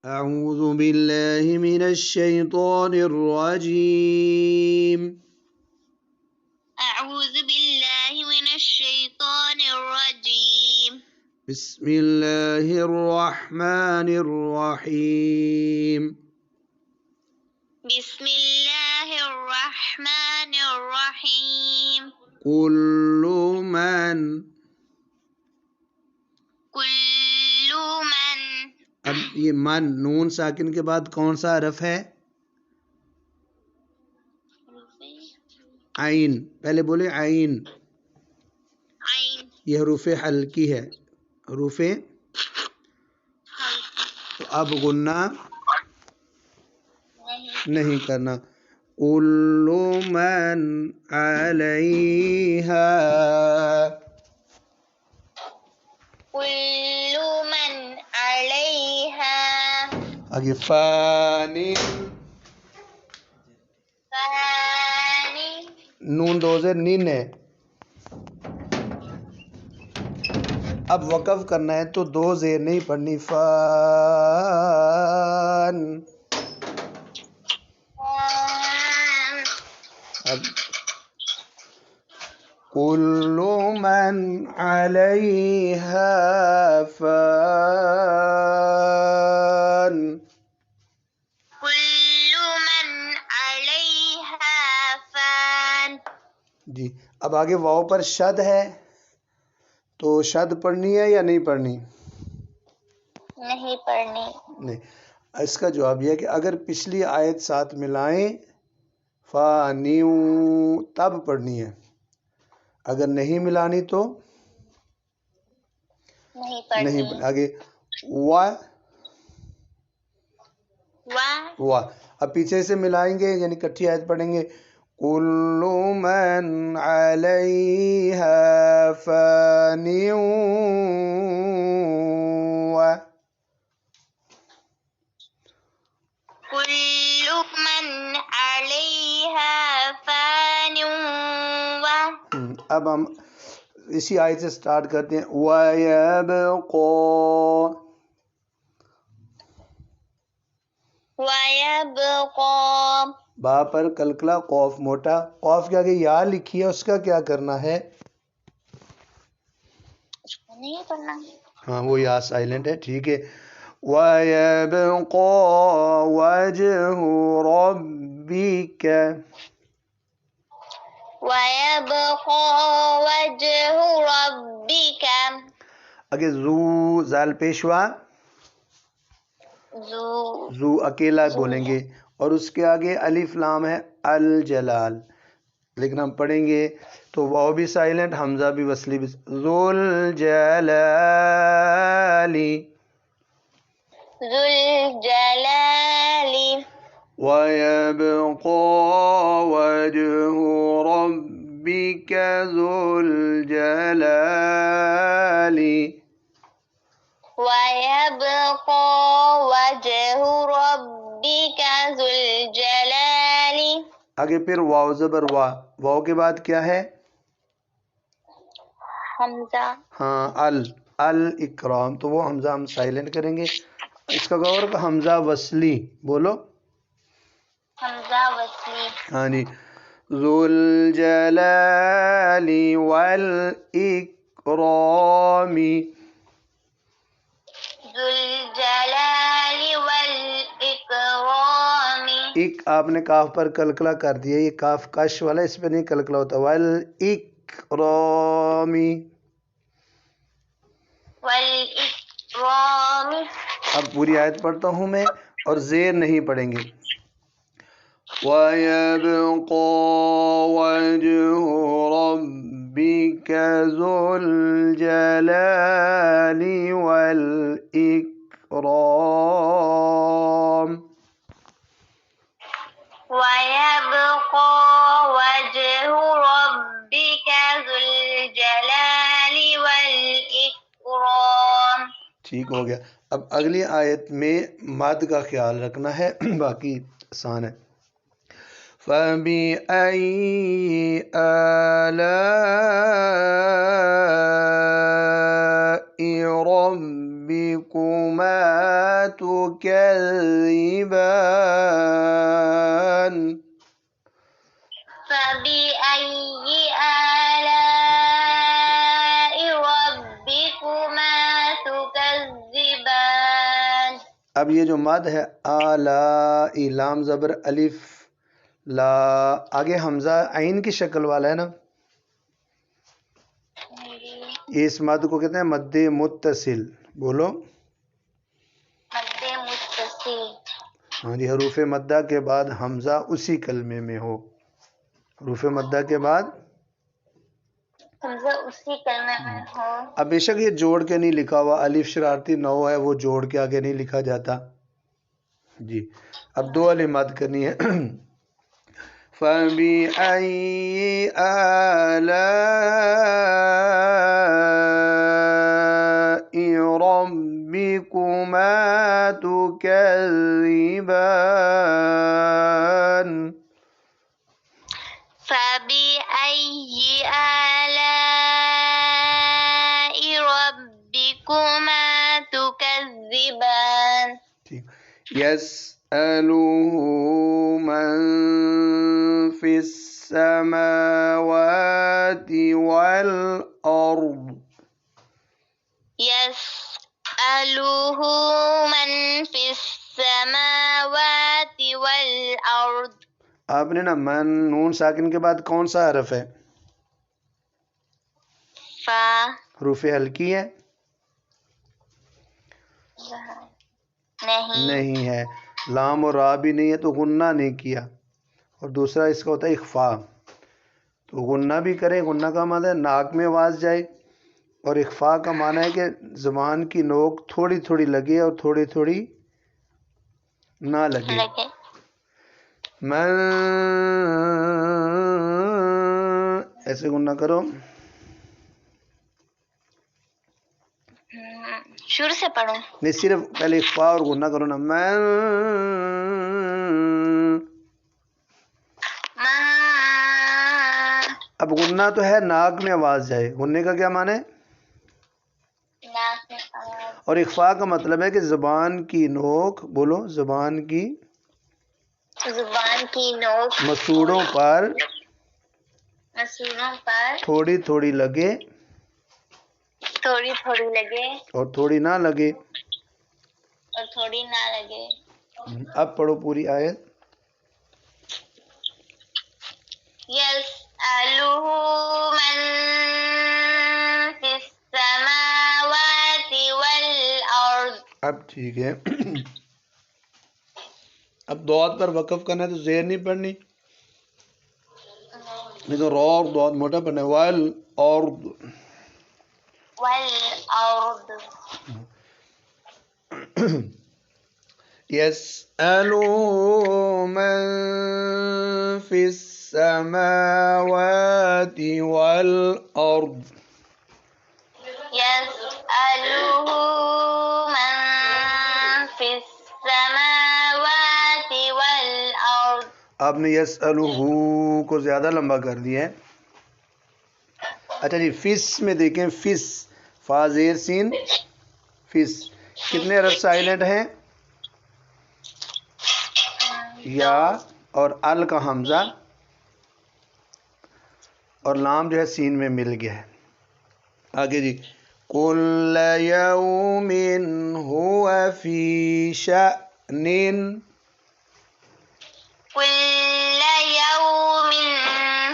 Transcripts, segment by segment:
أعوذ بالله من الشيطان الرجيم. أعوذ بالله من الشيطان الرجيم. بسم الله الرحمن الرحيم. بسم الله الرحمن الرحيم. كل من كل من اب یہ من نون ساکن کے بعد کون سا حرف ہے؟ عین. پہلے بولے عین. عین یہ حروف حلقی ہے. حروف تو اب غنہ نہیں کرنا. کل من علیہا. كل من عليها آگے فانی. فان. نون دو زیر نین ہے. اب وقف کرنا ہے تو دو زیر نہیں پڑھنی. فان. اب کل من علیہا فان. كل من عليها فان. جی اب آگے واؤ پر شد ہے تو شد پڑھنی ہے یا نہیں پڑھنی؟ نہیں پڑھنی. نہیں. اس کا جواب یہ ہے کہ اگر پچھلی آیت ساتھ ملائیں فانیو تب پڑھنی ہے. اگر نہیں ملانی تو نہیں پڑھنی. نہیں پڑھنی. آگے وا. وا. اب پیچھے سے ملائیں گے یعنی کٹھی آیت پڑھیں گے. کل من علیہا فانیو كل من عليها فان. اب ہم اسی آیت سے سٹارٹ کرتے ہیں. وَيَبْقَى. ويبقى. با پر کلکلا قوف موٹا. قوف کے آگے یا لکھی ہے اس کا کیا کرنا ہے؟ نہیں پڑھنا. ہاں وہ یا سائلنٹ ہے. ٹھیک ہے. وَيَبْقَى وَجْهُ رَبِّكَ. ويبقى وجه ربك. آگے زو زال پیشوا. زو اکیلا بولیں گے اور اس کے آگے الف لام ہے الجلال. لیکن ہم پڑھیں گے تو واو بھی سائلنٹ حمزہ بھی وصلی بھی. ذوال جلالی. ذو الجلال. وَيَبْقَى وَجْهُ رَبِّكَ ذُو الْجَلَالِ. ويبقى وجه ربك ذو الجلال. آگے پھر واو زبر وا. واو کے بعد کیا ہے؟ حمزہ. ہاں الاکرام. تو وہ حمزہ ہم سائلنٹ کریں گے. اس کا غور کا حمزہ وصلی بولو. حمزہ وصلی. ہاں جی. ذو الجلال والاکرام. ذو الجلال والاکرام. ایک آپ نے کاف پر کلکلا کر دیا. یہ کاف کش والا اس پہ نہیں کلکلا ہوتا. والاکرام. والاکرام. اب پوری آیت پڑھتا ہوں میں اور زیر نہیں پڑھیں گے. وَيَبْقَى وَجْهُ رَبِّكَ ذُو الْجَلَالِ وَالْإِكْرَامِ. ويبقى وجه ربك ذو الجلال والإكرام. ٹھیک ہو گیا. اب اگلی آیت میں مد کا خیال رکھنا ہے. باقی آسان ہے. فَبِأَيِّ آلَاءِ رَبِّكُمَا ربكما تكذبان فبأي آلاء ربكما تكذبان. اب یہ جو مد ہے آلا لام زبر الف لا، آگے حمزہ عین کی شکل والا ہے نا، اس مد کو کہتے ہیں مد متصل. بولو مد متصل. ہاں جی، حروف مدہ کے بعد حمزہ اسی کلمے میں ہو. حروف مدہ کے بعد حمزہ اسی کلمے میں ہو. اب بے شک یہ جوڑ کے نہیں لکھا ہوا، الف شرارتی نو ہے، وہ جوڑ کے آگے نہیں لکھا جاتا جی. اب دو الف مد کرنی ہے. فَبِأَيِّ آلَاءِ رَبِّكُمَا تُكَذِّبَانِ. فبأي آلاء ربكما تكذبان. يسأله من في السماوات والأرض. يسأله من في السماوات والأرض. آپ نے نا من نون ساکن کے بعد کون سا حرف ہے؟ فا. حروف ہلکی ہے؟ نہیں ہے. لام اور را بھی نہیں ہے تو غنہ نہیں کیا. اور دوسرا اس کا ہوتا ہے اخفا، تو غنہ بھی کریں. غنہ کا معنی ہے ناک میں آواز جائے، اور اخفا کا معنی ہے کہ زبان کی نوک تھوڑی تھوڑی لگے اور تھوڑی تھوڑی نہ لگے. میں ایسے غنہ کرو. شروع سے پڑھو. نہیں، صرف پہلے اخفا اور غنہ کرو نا. میں اب غنہ تو ہے ناک میں آواز جائے، غننے کا کیا معنی ہے؟ اور اخفا کا مطلب ہے کہ زبان کی نوک، بولو زبان کی نوک مسوڑوں پر تھوڑی تھوڑی لگے اور تھوڑی نہ لگے. اب پڑھو پوری آیت. يسأله من في السماوات والأرض. اب ٹھیک ہے. اب دوات پر وقف کرنا ہے تو زیر نہیں پڑھنی، نہیں تو رو اور دوات موٹا پڑھنا ہے. والارض. يسأله من في السماوات والأرض. يسأله من في السماوات والأرض. آپ نے یسألہ کو زیادہ لمبا کر دیا ہے. اچھا جی، فس میں دیکھیں، فس فا زیر سین فس، کتنے حرف سائلنٹ ہیں؟ یا اور ال کا حمزہ اور لام جو ہے سین میں مل گیا ہے. آگے جی، کل یوم هو فی شأن. كل يوم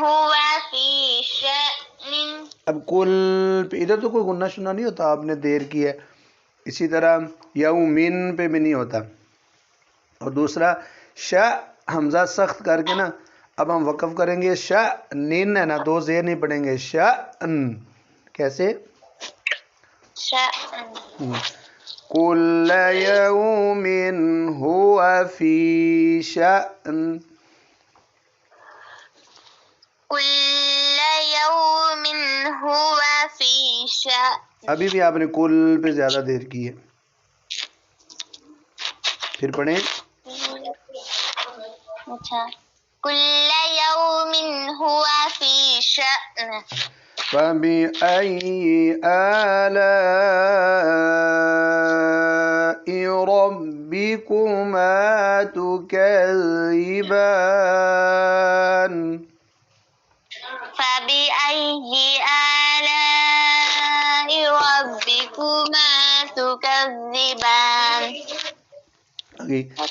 هو في شأن. اب کل پہ ادھر تو کوئی غنہ شنہ نہیں ہوتا، آپ نے دیر کی ہے. اسی طرح یومن پہ بھی نہیں ہوتا. اور دوسرا شا حمزہ سخت کر کے نا اب ہم وقف کریں گے. شا نین ہے نا، دو زیر نہیں پڑیں گے. شا ان کیسے؟ کل یوم هو فی شأن. كل يوم هو في شأن. ابھی بھی آپ نے کل پہ زیادہ دیر کی ہے. پھر پڑھیں. اچھا، كل يوم هو في شأن. فبأي آلاء ربكما تكذبان فبأي آلاء ربكما تكذبان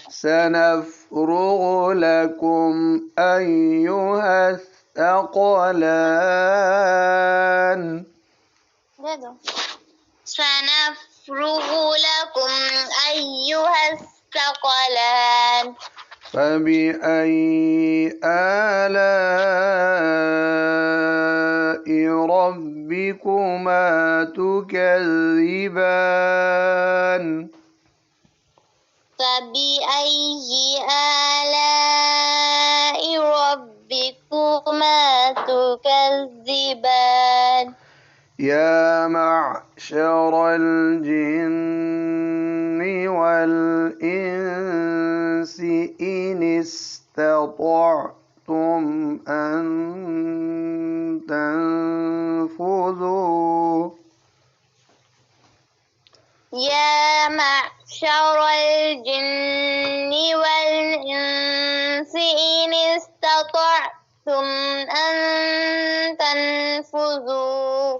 سنفرغ لكم أيها الثقلان سنفرغ لكم أيها الثقلان فبأي آلاء ربكما تكذبان فبأي آلاء ربكما تكذبان يا معشر الجن والإنس إن استطعتم أن تنفذوا يا معشر الجن والإنس إن استطعتم أن تنفذوا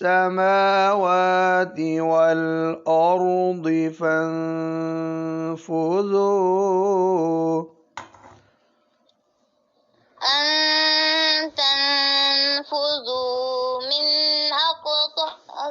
السماوات والأرض فانفذوا أن تنفذوا من أقطار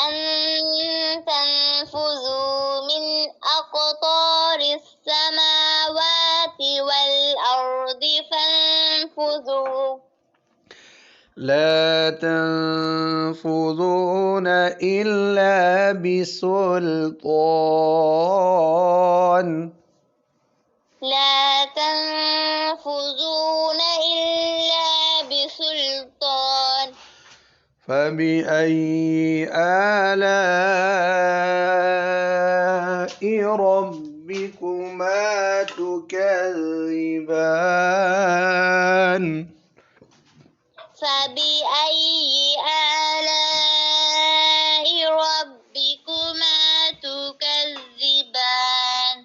أن تنفذوا من أقطار السماوات والأرض فانفذوا لا تنفذون إلا بسلطان لا تنفذون إلا بسلطان فبأي آلاء ربكما تكذبان فبأي آلاء ربكما تكذبان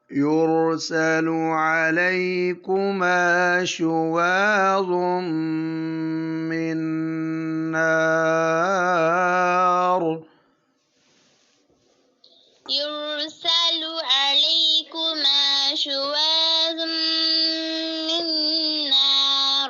يرسل عليكما شواظ من نار يرسل عليكما شواظ من نار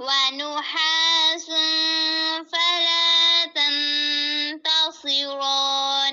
ونحاس فلا تنتصران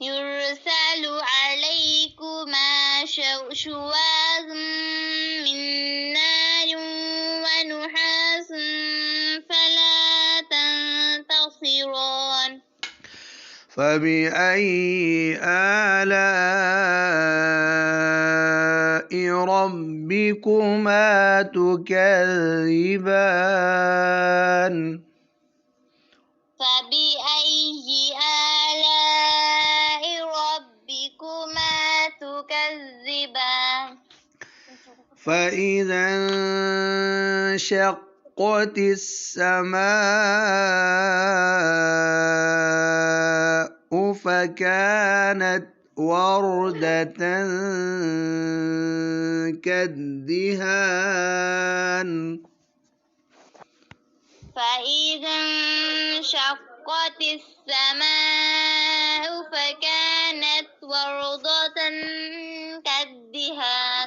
يرسل عليكما شواظ من نار ونحاس فلا تنتصران فبأي آلاء ربكما تكذبان فبأي آلاء ربكما فإذا انشقت السماء فكانت وردة كالدهان فإذا انشقت السماء فكانت وردة كالدهان.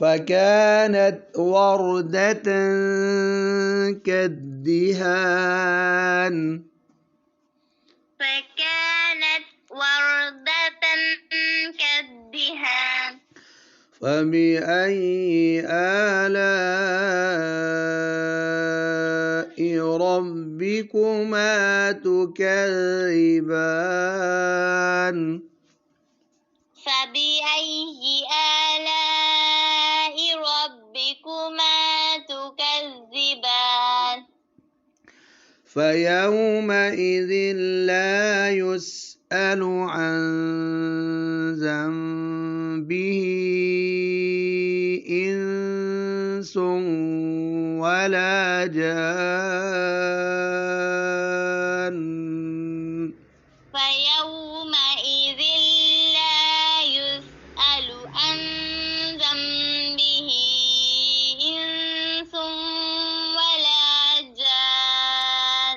فكانت وردة كالدهان فكانت وردة كالدهان. فبأي آلاء ربكما تكذبان فبأي آلاء ربكما تكذبان. فيومئذ لا يسأل عن ذنبه إنس ولا جان. فيومئذ لا يسأل عن ذنبه إنس ولا جان.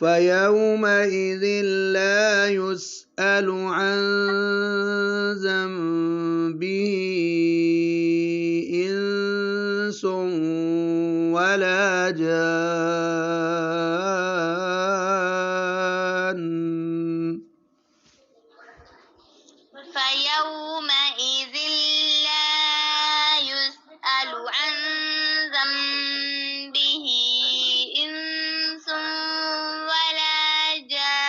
فَيَوْمَئِذٍ لَا يُسْأَلُ عَنْ ذَنبِهِ إِنسٌ وَلَا جَانٌّ. فيومئذ لا يسأل عن ذنبه إنس ولا جان.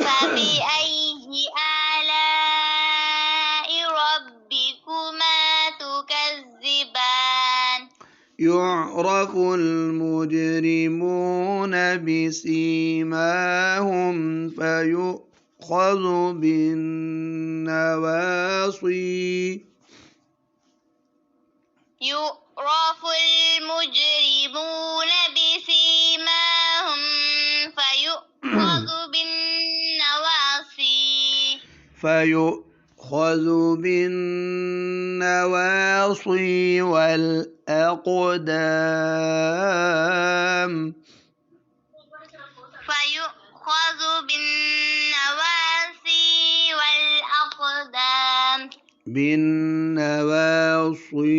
فبأي آلاء ربكما تكذبان. يعرف المجرمون بسيماهم فيؤخذ بالنواصي. يعرف المجرمون بسيماهم فيؤخذ بالنواصي. فيؤخذ بالنواصي والأقدام. فيؤخذ بالنواصي والأقدام. بالنواصي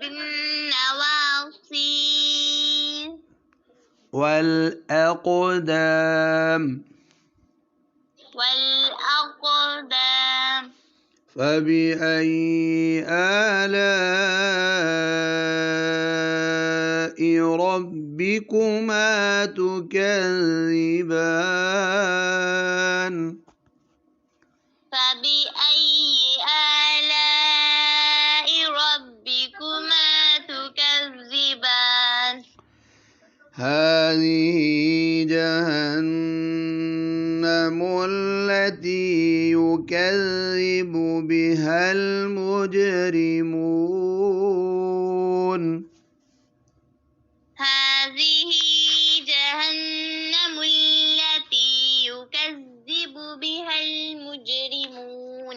بالنواصي والأقدام. والأقدام. فبأي آلاء ربكما تكذبان فبأي آلاء ربكما تكذبان هذه جهنم التي يكذب بها المجرمون هذه جهنم التي يكذب بها المجرمون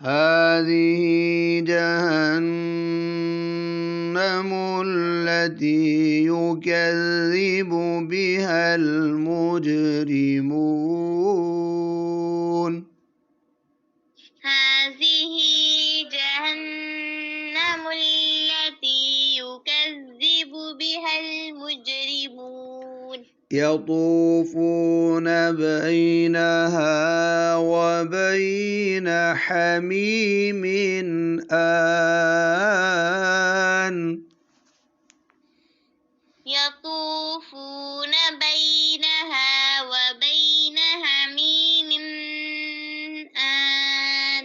هذه جهنم التي يكذب بها المجرمون هذه جهنم التي يكذب بها المجرمون يطوفون بينها وبين حميم آن يطوفون بينها وبين حميم آن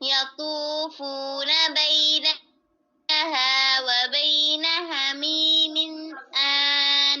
يطوفون بينها وبين حميم آن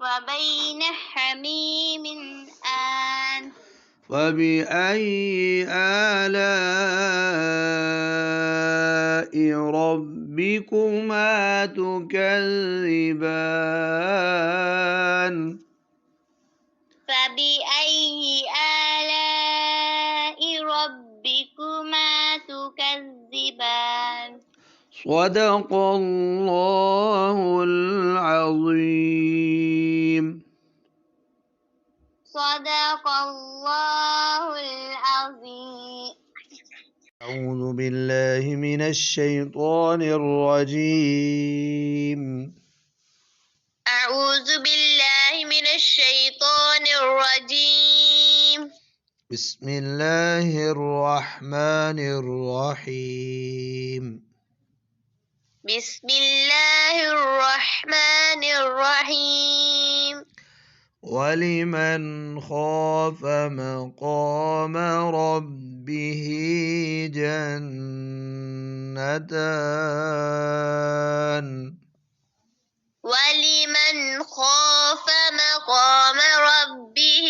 وبين حميم آن فبأي آلاء ربكما تكذبان فبأي آلاء ربكما تكذبان صدق الله العظيم صدق الله العظيم أعوذ بالله من الشيطان الرجيم أعوذ بالله من الشيطان الرجيم بسم الله الرحمن الرحيم بسم الله الرحمن الرحيم ولمن خاف مقام ربه جنتان ولمن خاف مقام ربه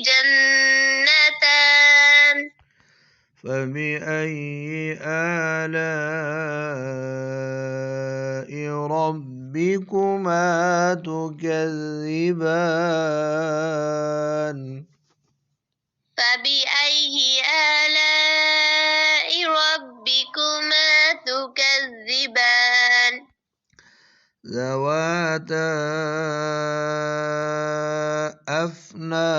جنتان فبأي آلاء ربكما تكذبان فبأي آلاء ربكما تكذبان ذواتا أفنان